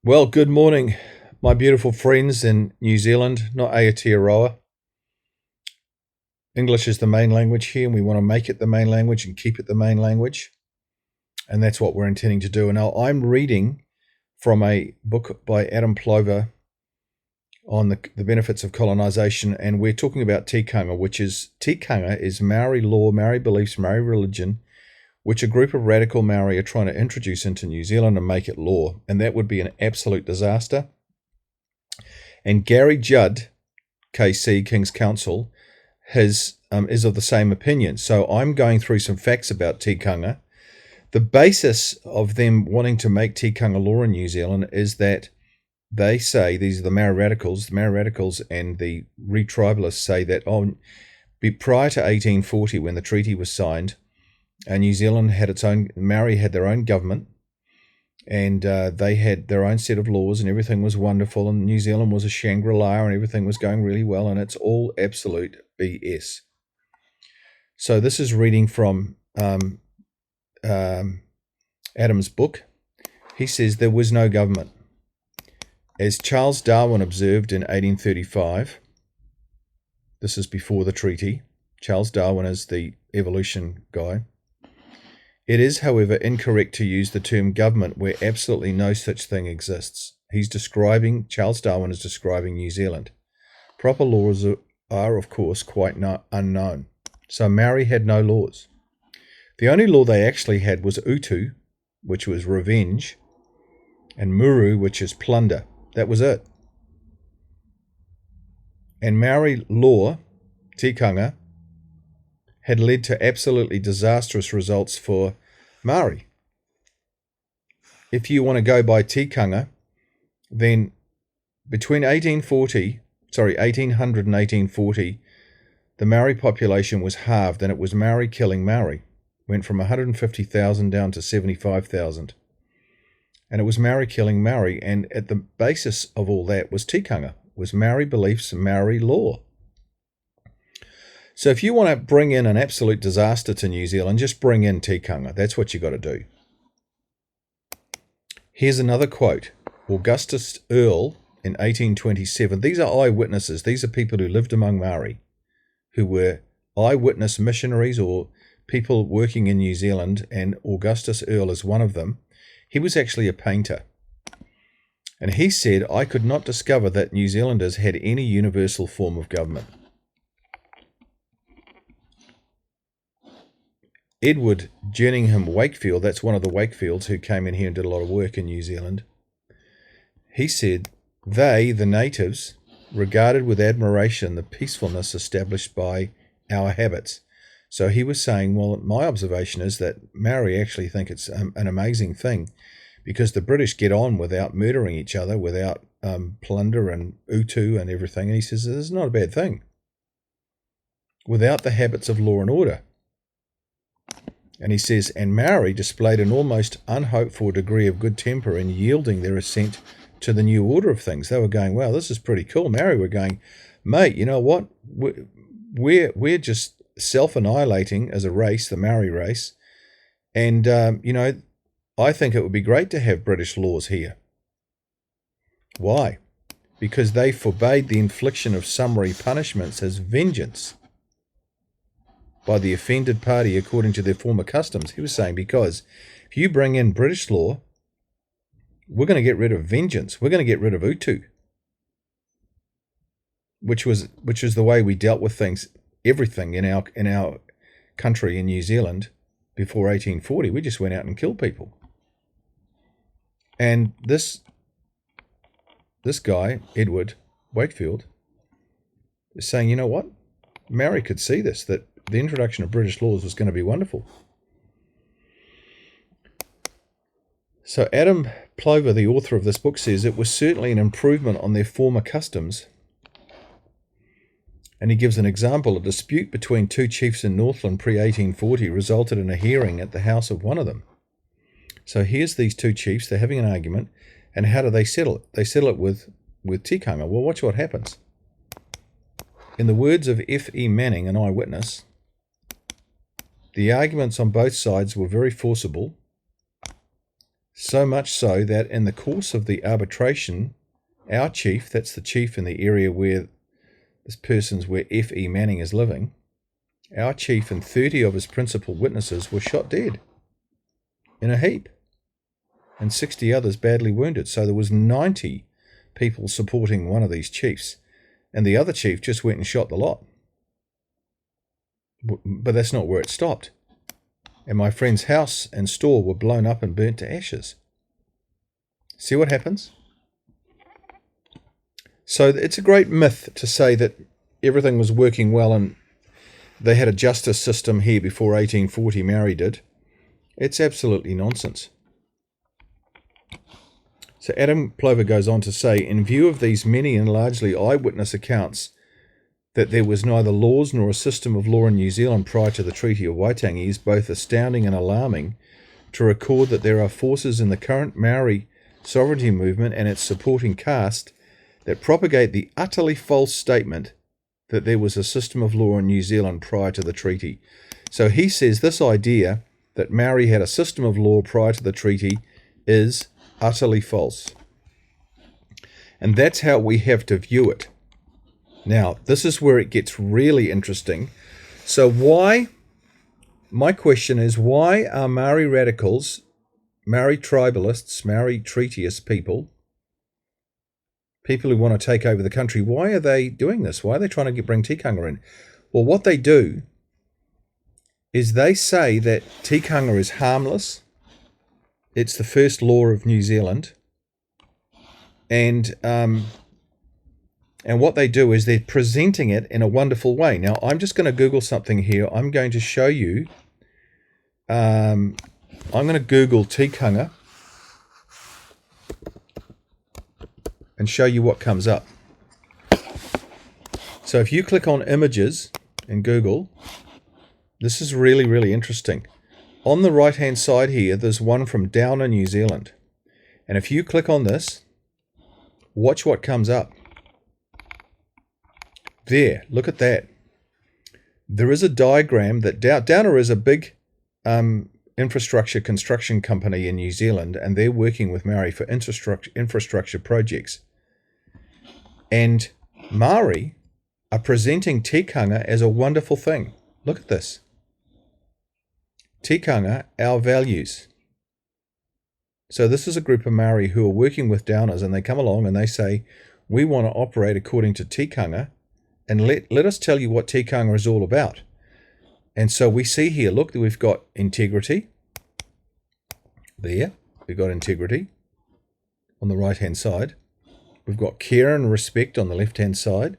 Well, good morning, my beautiful friends in New Zealand, not Aotearoa. English is the main language here, and we want to make it the main language and keep it the main language. And that's what we're intending to do. And now I'm reading from a book by Adam Plover on the benefits of colonization, and we're talking about Tikanga, Tikanga is Maori law, Maori beliefs, Maori religion, which a group of radical Maori are trying to introduce into New Zealand and make it law. And that would be an absolute disaster. And Gary Judd, KC, King's Counsel, is of the same opinion. So I'm going through some facts about Tikanga. The basis of them wanting to make Tikanga law in New Zealand is that they say, these are the Maori radicals and the retribalists say that prior to 1840, when the treaty was signed, New Zealand had its own, Maori had their own government, and they had their own set of laws, and everything was wonderful, and New Zealand was a Shangri-La, and everything was going really well, and it's all absolute BS. So this is reading from Adam's book. He says there was no government. As Charles Darwin observed in 1835, this is before the treaty. Charles Darwin is the evolution guy. It is, however, incorrect to use the term government where absolutely no such thing exists. Charles Darwin is describing New Zealand. Proper laws are, of course, quite unknown. So Maori had no laws. The only law they actually had was utu, which was revenge, and muru, which is plunder. That was it. And Maori law, Tikanga, had led to absolutely disastrous results for Maori. If you want to go by Tikanga, then between 1800 and 1840, the Maori population was halved, and it was Maori killing Maori. Went from 150,000 down to 75,000. And it was Maori killing Maori, and at the basis of all that was Tikanga, was Maori beliefs and Maori law. So if you want to bring in an absolute disaster to New Zealand, just bring in Tikanga. That's what you got to do. Here's another quote. Augustus Earle in 1827. These are eyewitnesses. These are people who lived among Maori, who were eyewitness missionaries or people working in New Zealand, and Augustus Earle is one of them. He was actually a painter. And he said, I could not discover that New Zealanders had any universal form of government. Edward Jerningham Wakefield, that's one of the Wakefields who came in here and did a lot of work in New Zealand. He said, they, the natives, regarded with admiration the peacefulness established by our habits. So he was saying, well, my observation is that Maori actually think it's an amazing thing because the British get on without murdering each other, without plunder and utu and everything. And he says, this is not a bad thing. Without the habits of law and order. And he says, and Maori displayed an almost unhoped for degree of good temper in yielding their assent to the new order of things. They were going, wow, this is pretty cool. Maori were going, mate, you know what? We're just self-annihilating as a race, the Maori race. And, I think it would be great to have British laws here. Why? Because they forbade the infliction of summary punishments as vengeance by the offended party according to their former customs. He was saying, because if you bring in British law, we're going to get rid of vengeance. We're going to get rid of utu, which was the way we dealt with things, everything in our country in New Zealand before 1840. We just went out and killed people. And this guy, Edward Wakefield, is saying, you know what? Maori could see this, that the introduction of British laws was going to be wonderful. So Adam Plover, the author of this book, says it was certainly an improvement on their former customs. And he gives an example. A dispute between two chiefs in Northland pre-1840 resulted in a hearing at the house of one of them. So here's these two chiefs, they're having an argument, and how do they settle it? They settle it with Tikanga. Well, watch what happens. In the words of F.E. Manning, an eyewitness, the arguments on both sides were very forcible, So much so that in the course of the arbitration, our chief, that's the chief in the area where where F.E. Manning is living, our chief and 30 of his principal witnesses were shot dead in a heap, and 60 others badly wounded. So there was 90 people supporting one of these chiefs, and the other chief just went and shot the lot. But that's not where it stopped. And my friend's house and store were blown up and burnt to ashes. See what happens? So it's a great myth to say that everything was working well and they had a justice system here before 1840 Maori did. It's absolutely nonsense. So Adam Plover goes on to say, in view of these many and largely eyewitness accounts that there was neither laws nor a system of law in New Zealand prior to the Treaty of Waitangi, is both astounding and alarming to record that there are forces in the current Maori sovereignty movement and its supporting caste that propagate the utterly false statement that there was a system of law in New Zealand prior to the treaty. So he says this idea that Maori had a system of law prior to the treaty is utterly false. And that's how we have to view it. Now, this is where it gets really interesting. So my question is, why are Maori radicals, Maori tribalists, Maori treatyist people who want to take over the country, why are they doing this? Why are they trying to bring Tikanga in? Well, what they do is they say that Tikanga is harmless. It's the first law of New Zealand. And what they do is they're presenting it in a wonderful way. Now, I'm just going to Google something here. I'm going to show you. I'm going to Google Tikanga and show you what comes up. So if you click on images in Google, this is really, really interesting. On the right-hand side here, there's one from Downer, New Zealand. And if you click on this, watch what comes up. There, look at that. There is a diagram that Downer is a big infrastructure construction company in New Zealand, and they're working with Maori for infrastructure projects. And Maori are presenting Tikanga as a wonderful thing. Look at this. Tikanga, our values. So this is a group of Maori who are working with Downers, and they come along and they say, we want to operate according to Tikanga, and let us tell you what Tikanga is all about. And so we see here, look, we've got integrity. There, we've got integrity on the right-hand side. We've got care and respect on the left-hand side.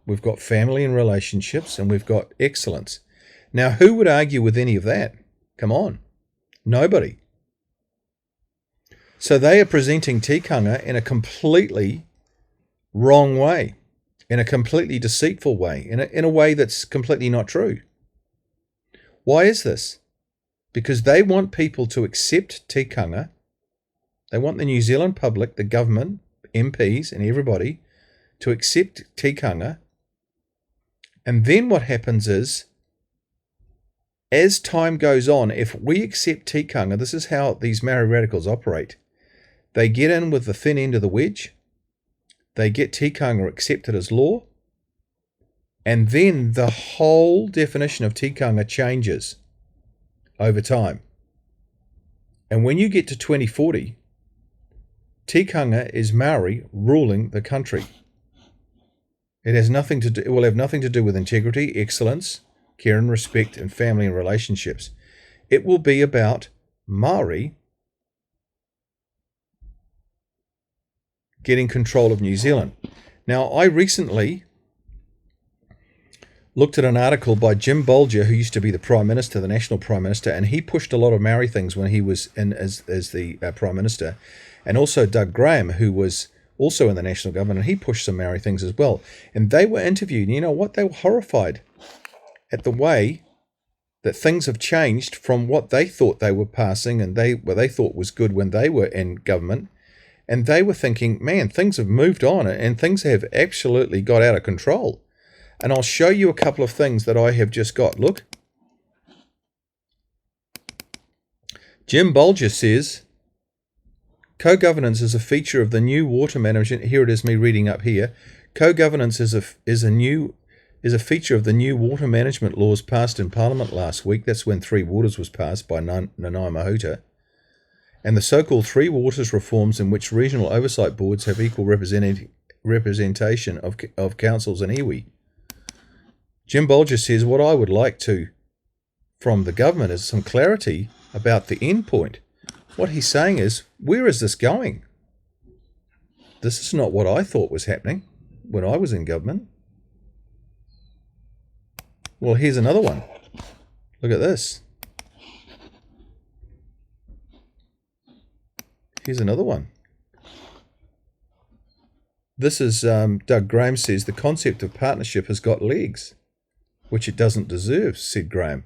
We've got family and relationships, and we've got excellence. Now, who would argue with any of that? Come on. Nobody. So they are presenting Tikanga in a completely wrong way, in a completely deceitful way, in a way that's completely not true. Why is this? Because they want people to accept Tikanga. They want the New Zealand public, the government, MPs and everybody to accept Tikanga. And then what happens is, as time goes on, if we accept Tikanga, this is how these Maori radicals operate. They get in with the thin end of the wedge. They get Tikanga accepted as law. And then the whole definition of Tikanga changes over time. And when you get to 2040, Tikanga is Maori ruling the country. It has nothing to do, it will have nothing to do with integrity, excellence, care and respect, and family and relationships. It will be about Maori getting control of New Zealand. Now, I recently looked at an article by Jim Bolger, who used to be the Prime Minister, the National Prime Minister, and he pushed a lot of Maori things when he was in as the Prime Minister. And also Doug Graham, who was also in the national government, and he pushed some Maori things as well. And they were interviewed, and you know what? They were horrified at the way that things have changed from what they thought they were passing and what they thought was good when they were in government. And they were thinking, man, things have moved on and things have absolutely got out of control. And I'll show you a couple of things that I have just got. Look. Jim Bolger says, Co-governance is a feature of the new water management. Here it is, me reading up here. Co-governance is a feature of the new water management laws passed in Parliament last week. That's when Three Waters was passed by Nanaia Mahuta. And the so-called Three Waters reforms, in which regional oversight boards have equal representation of councils and iwi. Jim Bolger says, what I would like from the government is some clarity about the end point. What he's saying is, where is this going? This is not what I thought was happening when I was in government. Well, here's another one. Look at this. Here's another one. This is, Doug Graham says, the concept of partnership has got legs, which it doesn't deserve, said Graham.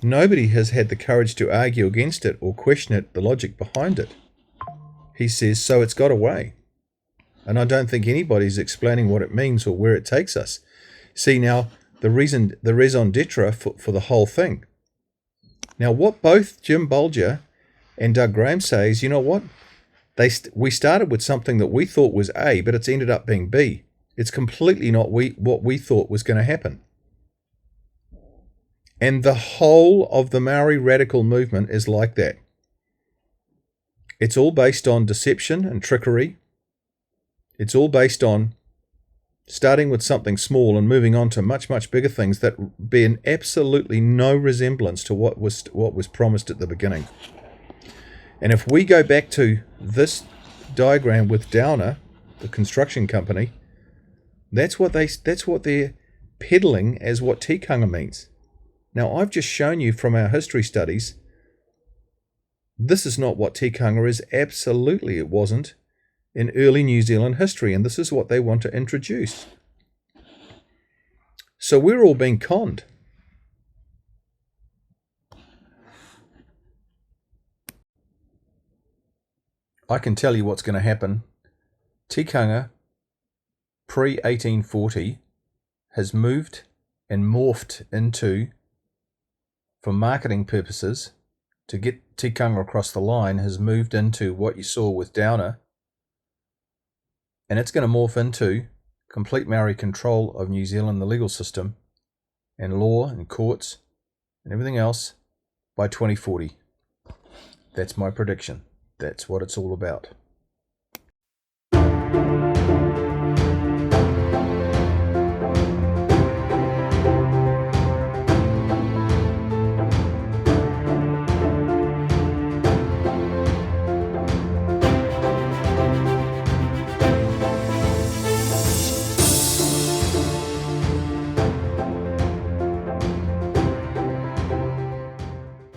Nobody has had the courage to argue against it or question it, the logic behind it. He says, so it's got away. And I don't think anybody's explaining what it means or where it takes us. See, now, the raison d'etre for the whole thing. Now, what both Jim Bolger and Doug Graham say is, you know what? We started with something that we thought was A, but it's ended up being B. It's completely not what we thought was going to happen. And the whole of the Maori radical movement is like that. It's all based on deception and trickery. It's all based on starting with something small and moving on to much, much bigger things that bear absolutely no resemblance to what was promised at the beginning. And if we go back to this diagram with Downer, the construction company, that's what they're peddling as what tikanga means. Now, I've just shown you from our history studies, this is not what tikanga is. Absolutely it wasn't in early New Zealand history, and this is what they want to introduce. So we're all being conned. I can tell you what's going to happen. Tikanga, pre-1840, has moved and morphed into, for marketing purposes, to get tikanga across the line, has moved into what you saw with Downer, and it's going to morph into complete Maori control of New Zealand, the legal system, and law and courts and everything else by 2040. That's my prediction. That's what it's all about.